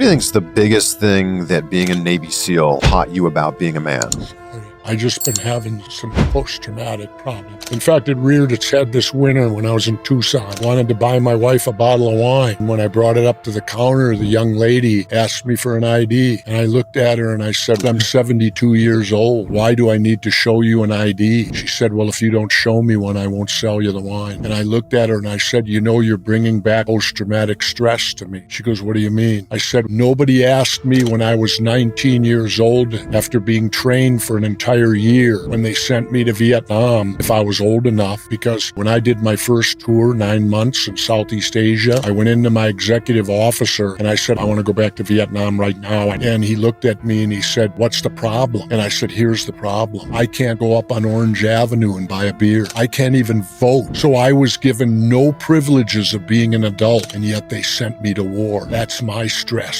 do you think's the biggest thing that being a Navy SEAL taught you about being a man? I just been having some post-traumatic problems. In fact, it reared its head this winter when I was in Tucson. I wanted to buy my wife a bottle of wine. When I brought it up to the counter, the young lady asked me for an ID. And I looked at her and I said, I'm 72 years old. Why do I need to show you an ID? She said, well, if you don't show me one, I won't sell you the wine. And I looked at her and I said, you know, you're bringing back post-traumatic stress to me. She goes, what do you mean? I said, nobody asked me when I was 19 years old after being trained for an entire year when they sent me to Vietnam if I was old enough, because when I did my first tour, 9 months in Southeast Asia, I went into my executive officer and I said, I want to go back to Vietnam right now. And he looked at me and he said, what's the problem? And I said, here's the problem. I can't go up on Orange Avenue and buy a beer. I can't even vote. So I was given no privileges of being an adult, and yet they sent me to war. That's my stress.